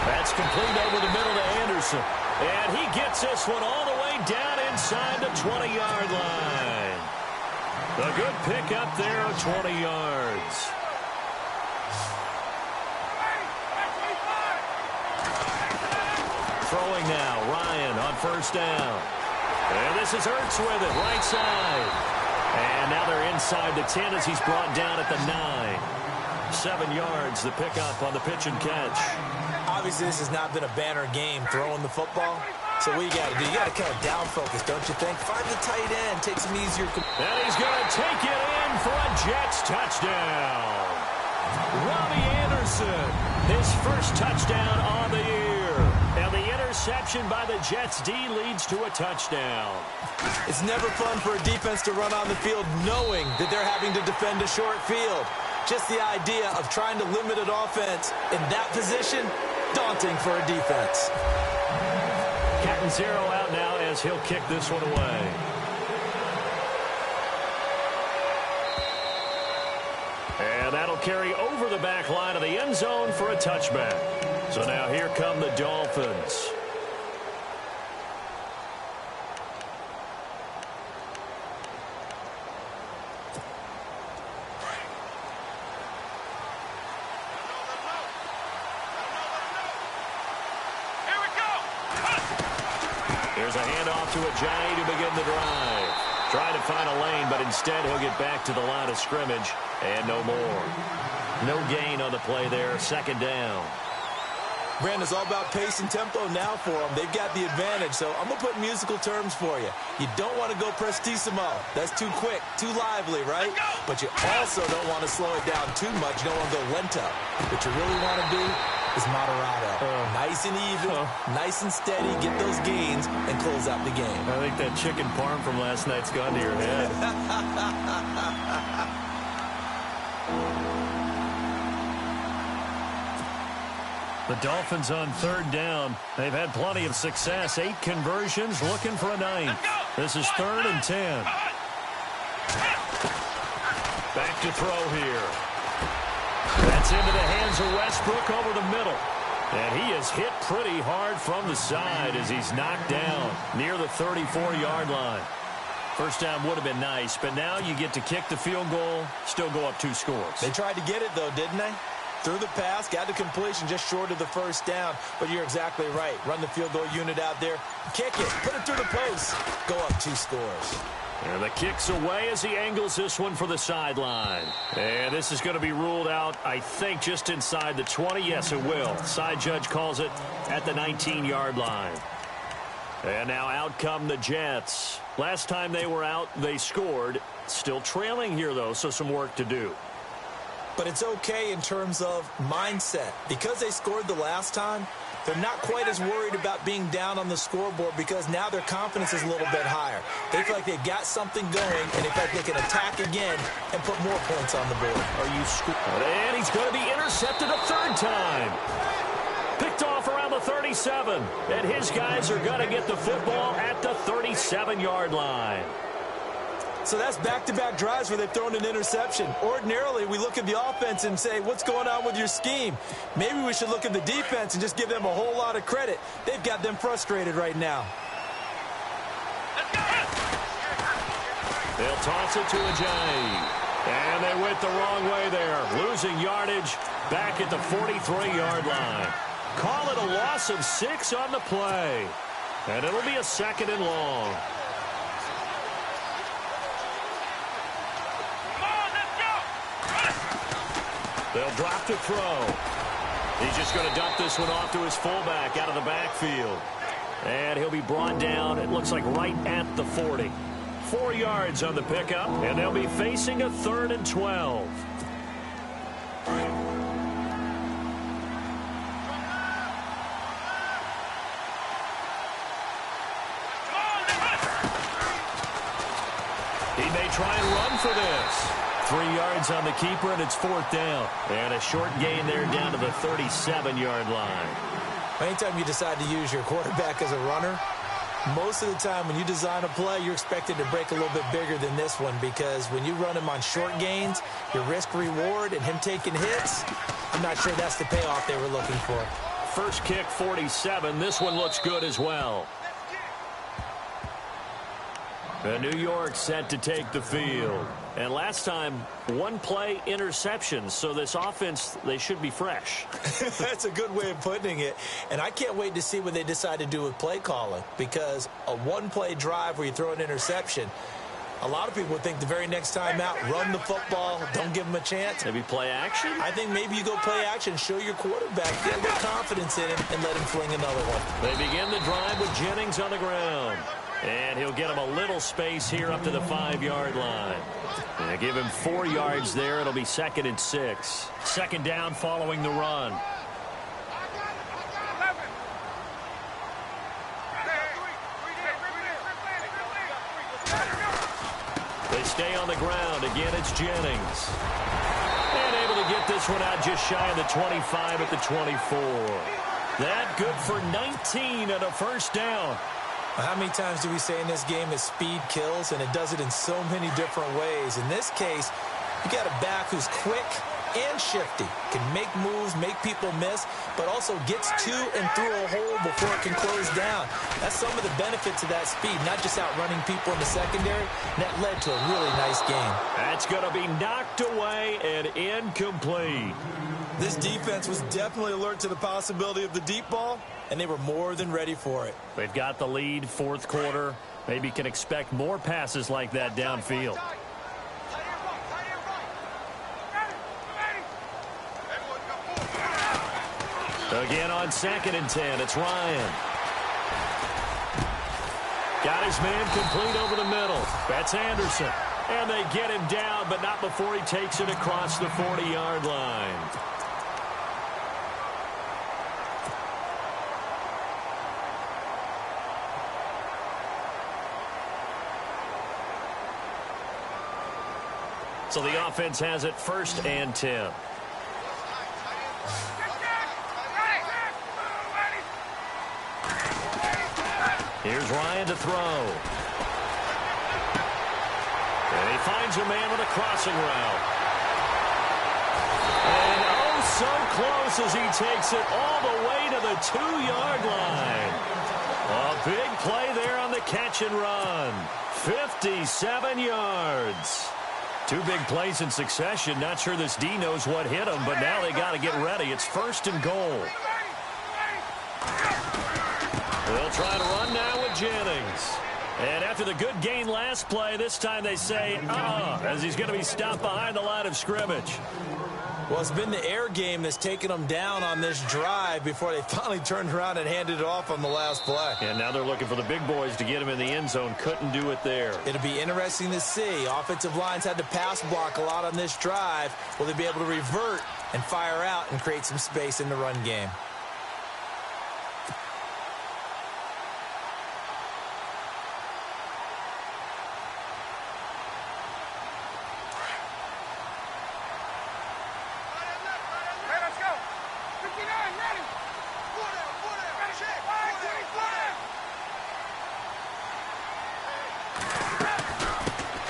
That's complete over the middle to Anderson. And he gets this one all the way down inside the 20-yard line. A good pick up there of 20 yards. Throwing now, Ryan on 1st down. And this is Ertz with it, right side. And now they're inside the 10 as he's brought down at the 9. 7 yards, the pickup on the pitch and catch. I'll Obviously, this has not been a banner game throwing the football. So what you got to do, you got to kind of down focus, don't you think? Find the tight end, take some easier. And he's going to take it in for a Jets touchdown. Robbie Anderson, his first touchdown on the year. And the interception by the Jets D leads to a touchdown. It's never fun for a defense to run on the field knowing that they're having to defend a short field. Just the idea of trying to limit an offense in that position, daunting for a defense. Cat and zero out now as he'll kick this one away. And that'll carry over the back line of the end zone for a touchback. So now here come the Dolphins. There's a handoff to Ajayi to begin the drive. Trying to find a lane, but instead he'll get back to the line of scrimmage and no more. No gain on the play there. Second down. Brandon, it's all about pace and tempo now for them. They've got the advantage, so I'm going to put musical terms for you. You don't want to go prestissimo. That's too quick, too lively, right? But you also don't want to slow it down too much. You don't want to go lento. What you really want to do is moderato. Nice and even, nice and steady, get those gains, and close out the game. I think that chicken parm from last night's gone to your head. The Dolphins on third down. They've had plenty of success. 8 conversions, looking for a 9th. This is 3rd and 10. Back to throw here. That's into the hands of Westbrook over the middle. And he is hit pretty hard from the side as he's knocked down near the 34-yard line. First down would have been nice, but now you get to kick the field goal, still go up 2 scores. They tried to get it, though, didn't they? Threw the pass, got the completion just short of the first down. But you're exactly right. Run the field goal unit out there. Kick it. Put it through the post. Go up 2 scores. And the kick's away as he angles this one for the sideline. And this is going to be ruled out, I think, just inside the 20. Yes, it will. Side judge calls it at the 19-yard line. And now out come the Jets. Last time they were out, they scored. Still trailing here, though, so some work to do. But it's okay in terms of mindset. Because they scored the last time, they're not quite as worried about being down on the scoreboard because now their confidence is a little bit higher. They feel like they've got something going, and they feel like they can attack again and put more points on the board. Are you And he's going to be intercepted a 3rd time. Picked off around the 37. And his guys are going to get the football at the 37-yard line. So that's back-to-back drives where they've thrown an interception. Ordinarily, we look at the offense and say, what's going on with your scheme? Maybe we should look at the defense and just give them a whole lot of credit. They've got them frustrated right now. They'll toss it to Ajayi. And they went the wrong way there. Losing yardage back at the 43-yard line. Call it a loss of 6 on the play. And it'll be a 2nd and long. They'll drop to throw. He's just going to dump this one off to his fullback out of the backfield. And he'll be brought down, it looks like right at the 40. 4 yards on the pickup, and they'll be facing a 3rd and 12. He may try and run for this. 3 yards on the keeper, and it's 4th down. And a short gain there down to the 37-yard line. Anytime you decide to use your quarterback as a runner, most of the time when you design a play, you're expected to break a little bit bigger than this one because when you run him on short gains, your risk-reward and him taking hits, I'm not sure that's the payoff they were looking for. First kick, 47. This one looks good as well. And New York set to take the field. And last time, 1 play interceptions. So this offense, they should be fresh. That's a good way of putting it. And I can't wait to see what they decide to do with play calling. Because a 1-play drive where you throw an interception, A lot of people would think the very next time out, run the football, don't give him a chance. Maybe play action? I think maybe you go play action, show your quarterback, get a little confidence in him, and let him fling another one. They begin the drive with Jennings on the ground. And he'll get him a little space here up to the 5-yard line. And give him 4 yards there. It'll be 2nd and 6. Second down following the run. They stay on the ground. Again, it's Jennings. And able to get this one out just shy of the 25 at the 24. That good for 19 and a first down. How many times do we say in this game that speed kills, and it does it in so many different ways? In this case, you got a back who's quick and shifty, can make moves, make people miss, but also gets to and through a hole before it can close down. That's some of the benefits of that speed, not just outrunning people in the secondary. And that led to a really nice game. That's going to be knocked away and incomplete. This defense was definitely alert to the possibility of the deep ball, and they were more than ready for it. They've got the lead, fourth quarter. Maybe can expect more passes like that downfield. Again on 2nd and 10, it's Ryan. Got his man complete over the middle. That's Anderson. And they get him down, but not before he takes it across the 40-yard line. So the offense has it 1st and 10. Here's Ryan to throw. And he finds a man with a crossing route. And oh, so close as he takes it all the way to the 2-yard line. A big play there on the catch and run. 57 yards. 2 big plays in succession. Not sure this D knows what hit him, but now they got to get ready. It's 1st and goal. They'll try to run now with Jennings. And after the good gain last play, this time they say, as he's going to be stopped behind the line of scrimmage. Well, it's been the air game that's taken them down on this drive before they finally turned around and handed it off on the last play. And now they're looking for the big boys to get him in the end zone. Couldn't do it there. It'll be interesting to see. Offensive lines had to pass block a lot on this drive. Will they be able to revert and fire out and create some space in the run game?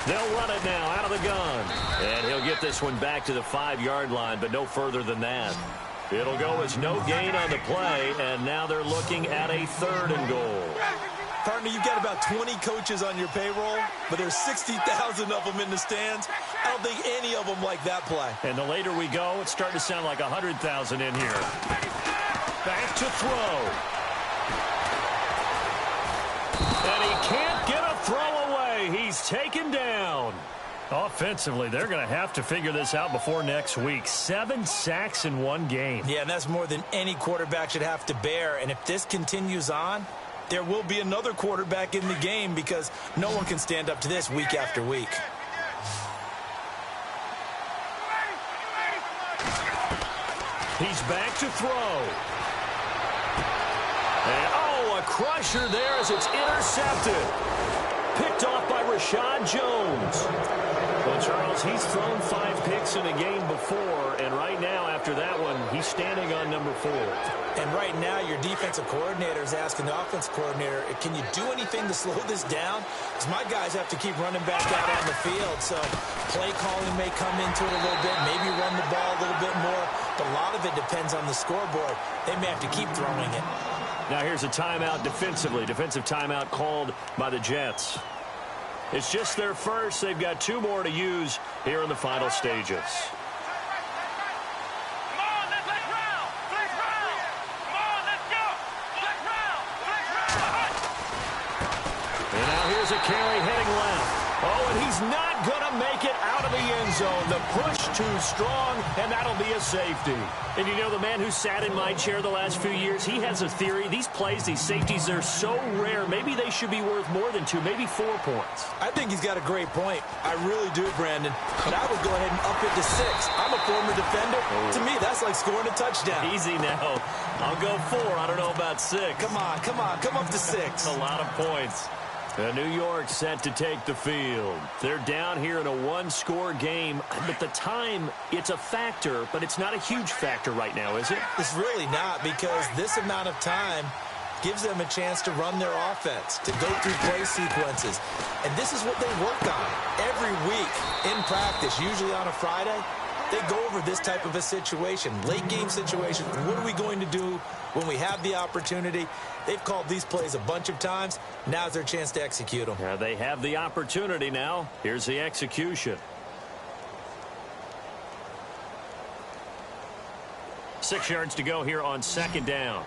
They'll run it now out of the gun. And he'll get this one back to the 5-yard line, but no further than that. It'll go as no gain on the play, and now they're looking at a 3rd and goal. Partner, you've got about 20 coaches on your payroll, but there's 60,000 of them in the stands. I don't think any of them like that play. And the later we go, it's starting to sound like 100,000 in here. Back to throw. And he can't get a throw away. He's taken down. Offensively, they're going to have to figure this out before next week. 7 sacks in one game. Yeah, and that's more than any quarterback should have to bear. And if this continues on, there will be another quarterback in the game because no one can stand up to this week after week. He's back to throw. And, a crusher there as it's intercepted. Picked off by Rashad Jones. Well, Charles, he's thrown 5 picks in a game before, and right now, after that one, he's standing on number 4. And right now, your defensive coordinator is asking the offensive coordinator, can you do anything to slow this down? Because my guys have to keep running back out on the field, so play calling may come into it a little bit, maybe run the ball a little bit more, but a lot of it depends on the scoreboard. They may have to keep throwing it. Now here's a timeout defensively. Defensive timeout called by the Jets. It's just their first. They've got 2 more to use here in the final stages. Come on, let's round. Let's round. Come on, let's go. Let's round. Let's round. And now here's a carry heading left. Oh, and he not going to make it out of the end zone. The push too strong, and that'll be a safety. And you know, the man who sat in my chair the last few years, he has a theory. These plays, these safeties, they're so rare. Maybe they should be worth more than 2, maybe 4 points. I think he's got a great point. I really do, Brandon. But I would go ahead and up it to 6. I'm a former defender. To me, that's like scoring a touchdown. Easy now. I'll go 4. I don't know about 6. Come on. Come up to 6. A lot of points. New York set to take the field. They're down here in a one-score game, but the time, it's a factor, but it's not a huge factor right now, is it? It's really not, because this amount of time gives them a chance to run their offense, to go through play sequences. And this is what they work on every week in practice, usually on a Friday. They go over this type of a situation, late-game situation. What are we going to do when we have the opportunity? They've called these plays a bunch of times. Now's their chance to execute them. Yeah, they have the opportunity now. Here's the execution. 6 yards to go here on 2nd down.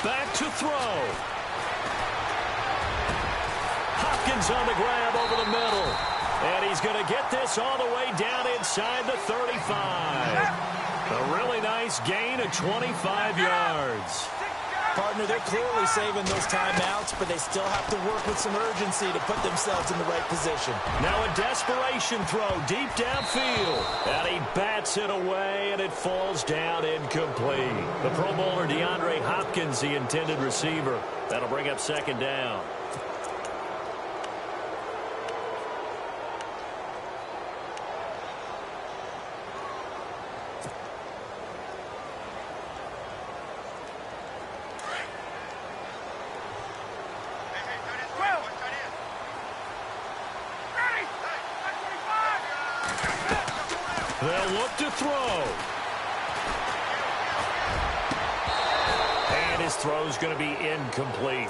Back to throw. Hopkins on the grab over the middle. And he's going to get this all the way down inside the 35. A really nice gain of 25 yards. Partner, they're clearly saving those timeouts, but they still have to work with some urgency to put themselves in the right position. Now a desperation throw deep downfield. And he bats it away, and it falls down incomplete. The Pro Bowler DeAndre Hopkins, the intended receiver. That'll bring up 2nd down. They'll look to throw. And his throw's going to be incomplete.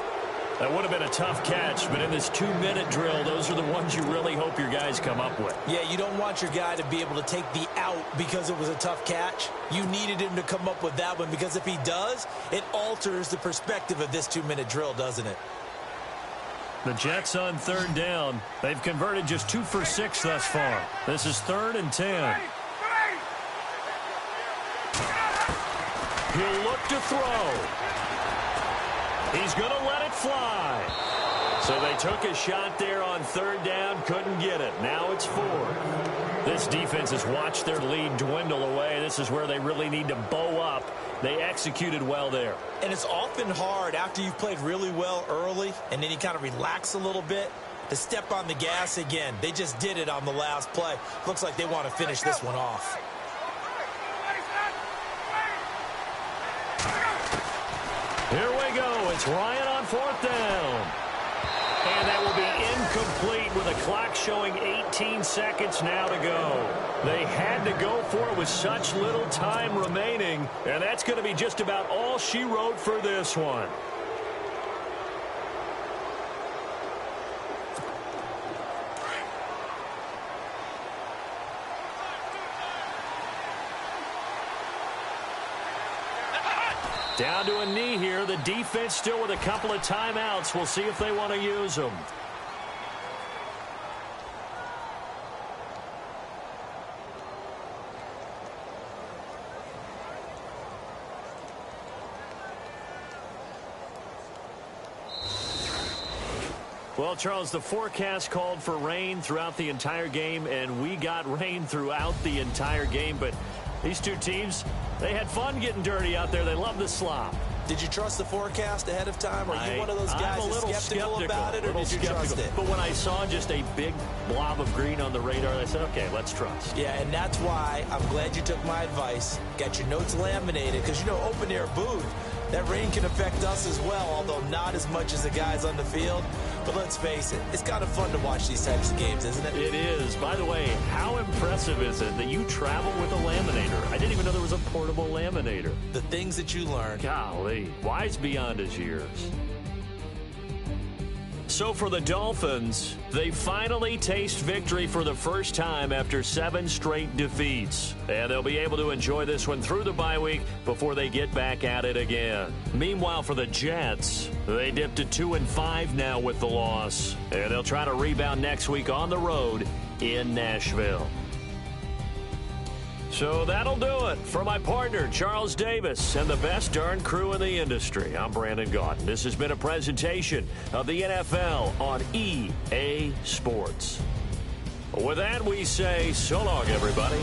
That would have been a tough catch, but in this 2-minute drill, those are the ones you really hope your guys come up with. Yeah, you don't want your guy to be able to take the out because it was a tough catch. You needed him to come up with that one, because if he does, it alters the perspective of this 2-minute drill, doesn't it? The Jets on 3rd down. They've converted just 2 for 6 thus far. This is 3rd and 10. He'll look to throw. He's going to let it fly. So they took a shot there on 3rd down, couldn't get it. Now it's 4th. This defense has watched their lead dwindle away. This is where they really need to bow up. They executed well there. And it's often hard after you've played really well early and then you kind of relax a little bit to step on the gas again. They just did it on the last play. Looks like they want to finish this one off. Here we go. It's Ryan on 4th down. And that will be incomplete with a clock showing 18 seconds now to go. They had to go for it with such little time remaining, and that's going to be just about all she wrote for this one. Down to a knee here. The defense still with a couple of timeouts. We'll see if they want to use them. Well, Charles, the forecast called for rain throughout the entire game, and we got rain throughout the entire game. But these two teams, they had fun getting dirty out there. They love the slop. Did you trust the forecast ahead of time? Are you one of those guys that's skeptical about it, or did you trust it? But when I saw just a big blob of green on the radar, I said, okay, let's trust. Yeah, and that's why I'm glad you took my advice. Got your notes laminated, because, you know, open-air booth, that rain can affect us as well, although not as much as the guys on the field. But let's face it, it's kind of fun to watch these types of games, isn't it? It is. By the way, how impressive is it that you travel with a laminator? I didn't even know there was a portable laminator. The things that you learn. Golly, wise beyond his years. So for the Dolphins, they finally taste victory for the first time after 7 straight defeats. And they'll be able to enjoy this one through the bye week before they get back at it again. Meanwhile, for the Jets, they dipped to 2-5 now with the loss. And they'll try to rebound next week on the road in Nashville. So that'll do it. For my partner, Charles Davis, and the best darn crew in the industry, I'm Brandon Gaudin. This has been a presentation of the NFL on EA Sports. With that, we say so long, everybody.